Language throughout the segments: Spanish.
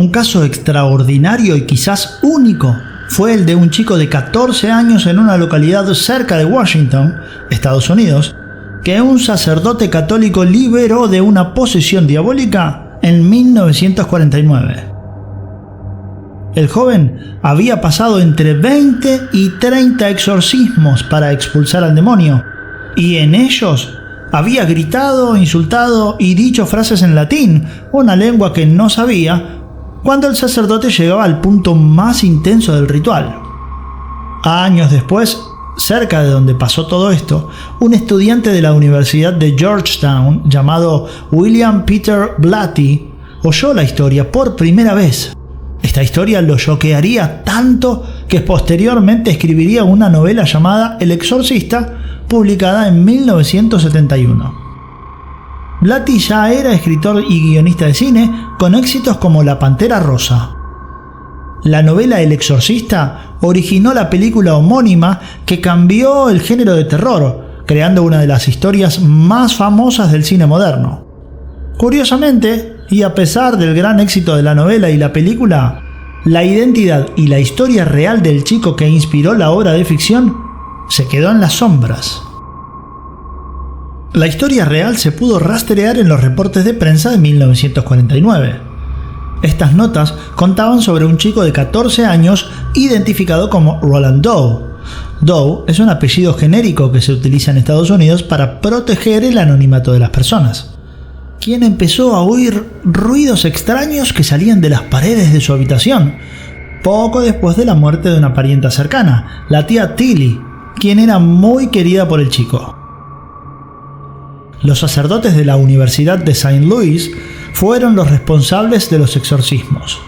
Un caso extraordinario y quizás único fue el de un chico de 14 años en una localidad cerca de Washington, Estados Unidos, que un sacerdote católico liberó de una posesión diabólica en 1949. El joven había pasado entre 20 y 30 exorcismos para expulsar al demonio, y en ellos había gritado, insultado y dicho frases en latín, una lengua que no sabía, cuando el sacerdote llegaba al punto más intenso del ritual. Años después, cerca de donde pasó todo esto, un estudiante de la Universidad de Georgetown llamado William Peter Blatty oyó la historia por primera vez. Esta historia lo choquearía tanto que posteriormente escribiría una novela llamada El Exorcista, publicada en 1971. Blatty ya era escritor y guionista de cine, con éxitos como La Pantera Rosa. La novela El Exorcista originó la película homónima que cambió el género de terror, creando una de las historias más famosas del cine moderno. Curiosamente, y a pesar del gran éxito de la novela y la película, la identidad y la historia real del chico que inspiró la obra de ficción se quedó en las sombras. La historia real se pudo rastrear en los reportes de prensa de 1949. Estas notas contaban sobre un chico de 14 años identificado como Roland Doe. Doe es un apellido genérico que se utiliza en Estados Unidos para proteger el anonimato de las personas, quien empezó a oír ruidos extraños que salían de las paredes de su habitación, poco después de la muerte de una parienta cercana, la tía Tilly, quien era muy querida por el chico. Los sacerdotes de la Universidad de St. Louis fueron los responsables de los exorcismos.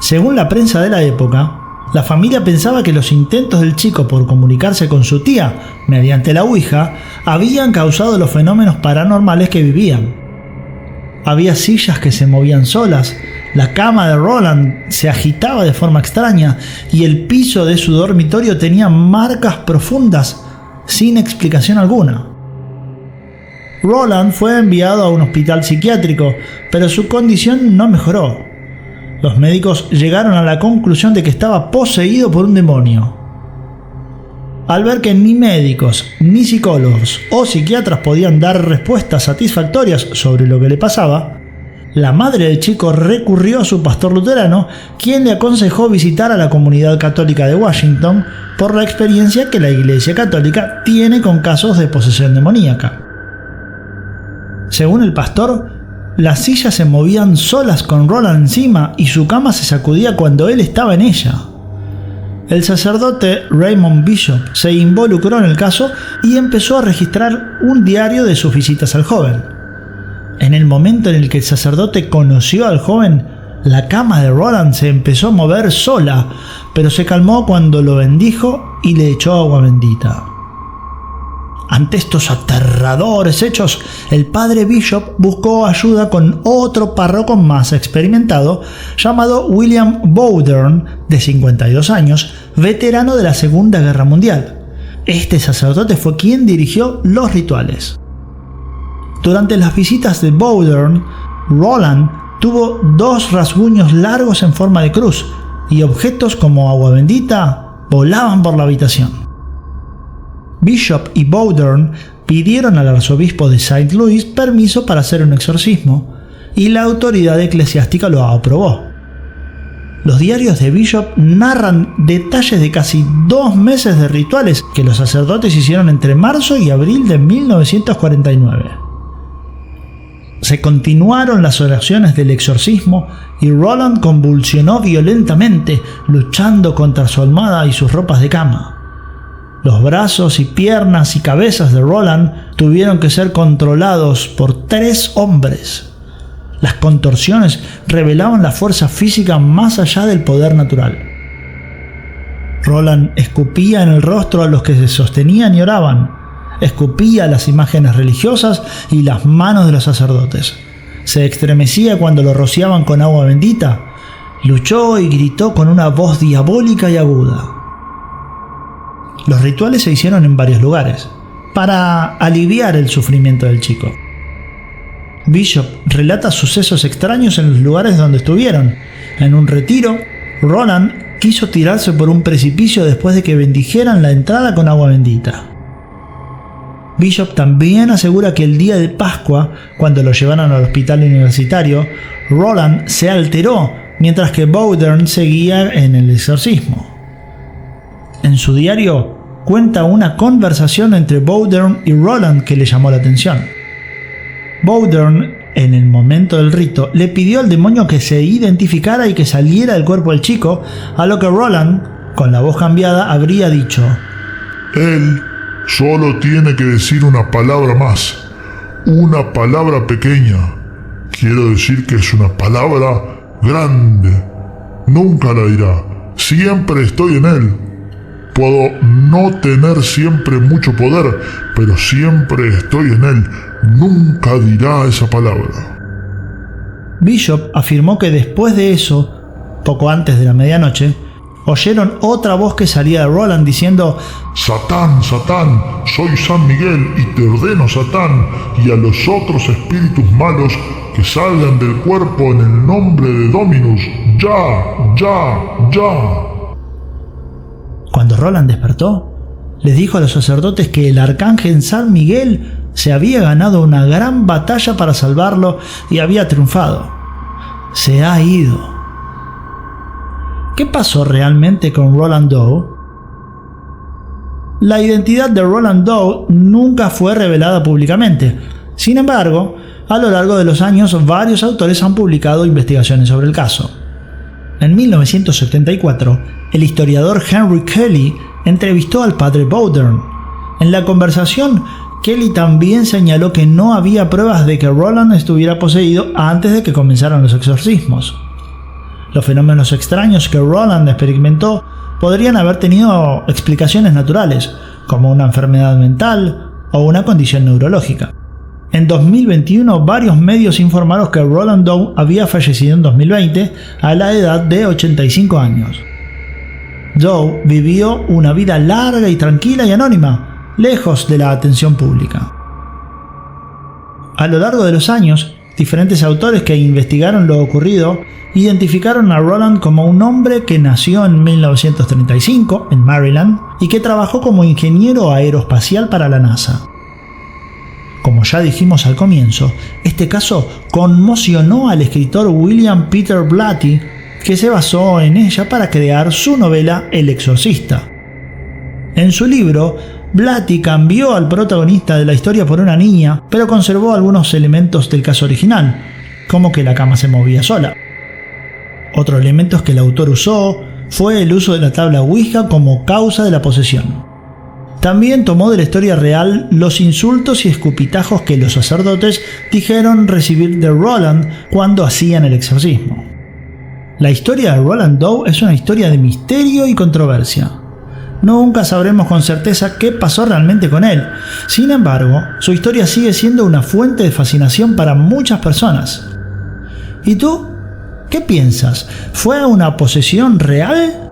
Según la prensa de la época, la familia pensaba que los intentos del chico por comunicarse con su tía mediante la Ouija habían causado los fenómenos paranormales que vivían. Había sillas que se movían solas, la cama de Roland se agitaba de forma extraña y el piso de su dormitorio tenía marcas profundas sin explicación alguna. Roland fue enviado a un hospital psiquiátrico, pero su condición no mejoró. Los médicos llegaron a la conclusión de que estaba poseído por un demonio. Al ver que ni médicos, ni psicólogos o psiquiatras podían dar respuestas satisfactorias sobre lo que le pasaba, la madre del chico recurrió a su pastor luterano, quien le aconsejó visitar a la comunidad católica de Washington por la experiencia que la Iglesia Católica tiene con casos de posesión demoníaca. Según el pastor, las sillas se movían solas con Roland encima y su cama se sacudía cuando él estaba en ella. El sacerdote Raymond Bishop se involucró en el caso y empezó a registrar un diario de sus visitas al joven. En el momento en el que el sacerdote conoció al joven, la cama de Roland se empezó a mover sola, pero se calmó cuando lo bendijo y le echó agua bendita. Ante estos aterradores hechos, el padre Bishop buscó ayuda con otro párroco más experimentado llamado William Bowdern, de 52 años, veterano de la Segunda Guerra Mundial. Este sacerdote fue quien dirigió los rituales. Durante las visitas de Bowdern, Roland tuvo 2 rasguños largos en forma de cruz y objetos como agua bendita volaban por la habitación. Bishop y Bowdern pidieron al arzobispo de St. Louis permiso para hacer un exorcismo y la autoridad eclesiástica lo aprobó. Los diarios de Bishop narran detalles de casi 2 meses de rituales que los sacerdotes hicieron entre marzo y abril de 1949. Se continuaron las oraciones del exorcismo y Roland convulsionó violentamente, luchando contra su almohada y sus ropas de cama. Los brazos y piernas y cabezas de Roland tuvieron que ser controlados por 3 hombres. Las contorsiones revelaban la fuerza física más allá del poder natural. Roland escupía en el rostro a los que se sostenían y oraban, escupía las imágenes religiosas y las manos de los sacerdotes. Se estremecía cuando lo rociaban con agua bendita, luchó y gritó con una voz diabólica y aguda. Los rituales se hicieron en varios lugares, para aliviar el sufrimiento del chico. Bishop relata sucesos extraños en los lugares donde estuvieron, En un retiro, Roland quiso tirarse por un precipicio después de que bendijeran la entrada con agua bendita. Bishop también asegura que el día de Pascua, cuando lo llevaron al hospital universitario, Roland se alteró mientras que Bowdern seguía en el exorcismo. En su diario cuenta una conversación entre Bowdern y Roland que le llamó la atención. Bowdern, en el momento del rito, le pidió al demonio que se identificara y que saliera del cuerpo del chico, a lo que Roland, con la voz cambiada, habría dicho: él solo tiene que decir una palabra más, una palabra pequeña. Quiero decir que es una palabra grande. Nunca la dirá. Siempre estoy en él. Puedo no tener siempre mucho poder, pero siempre estoy en él. Nunca dirá esa palabra. Bishop afirmó que después de eso, poco antes de la medianoche, oyeron otra voz que salía de Roland diciendo: Satán, Satán, soy San Miguel y te ordeno, Satán, y a los otros espíritus malos que salgan del cuerpo en el nombre de Dominus, ya. Cuando Roland despertó, les dijo a los sacerdotes que el arcángel San Miguel se había ganado una gran batalla para salvarlo y había triunfado. Se ha ido. ¿Qué pasó realmente con Roland Doe? La identidad de Roland Doe nunca fue revelada públicamente. Sin embargo, a lo largo de los años, varios autores han publicado investigaciones sobre el caso. En 1974, el historiador Henry Kelly entrevistó al padre Bowdern. En la conversación, Kelly también señaló que no había pruebas de que Roland estuviera poseído antes de que comenzaran los exorcismos. Los fenómenos extraños que Roland experimentó podrían haber tenido explicaciones naturales, como una enfermedad mental o una condición neurológica. En 2021, varios medios informaron que Roland Doe había fallecido en 2020 a la edad de 85 años. Doe vivió una vida larga y tranquila y anónima, lejos de la atención pública. A lo largo de los años, diferentes autores que investigaron lo ocurrido identificaron a Roland como un hombre que nació en 1935 en Maryland y que trabajó como ingeniero aeroespacial para la NASA. Como ya dijimos al comienzo, este caso conmocionó al escritor William Peter Blatty, que se basó en ella para crear su novela El Exorcista. En su libro, Blatty cambió al protagonista de la historia por una niña, pero conservó algunos elementos del caso original, como que la cama se movía sola. Otro elemento que el autor usó fue el uso de la tabla Ouija como causa de la posesión. También tomó de la historia real los insultos y escupitajos que los sacerdotes dijeron recibir de Roland cuando hacían el exorcismo. La historia de Roland Doe es una historia de misterio y controversia. Nunca sabremos con certeza qué pasó realmente con él. Sin embargo, su historia sigue siendo una fuente de fascinación para muchas personas. ¿Y tú? ¿Qué piensas? ¿Fue una posesión real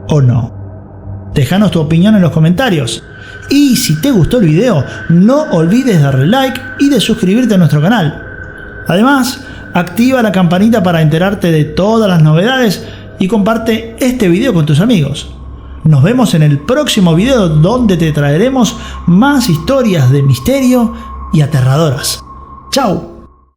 o no? Déjanos tu opinión en los comentarios. Y si te gustó el video, no olvides darle like y de suscribirte a nuestro canal. Además, activa la campanita para enterarte de todas las novedades y comparte este video con tus amigos. Nos vemos en el próximo video donde te traeremos más historias de misterio y aterradoras. ¡Chao!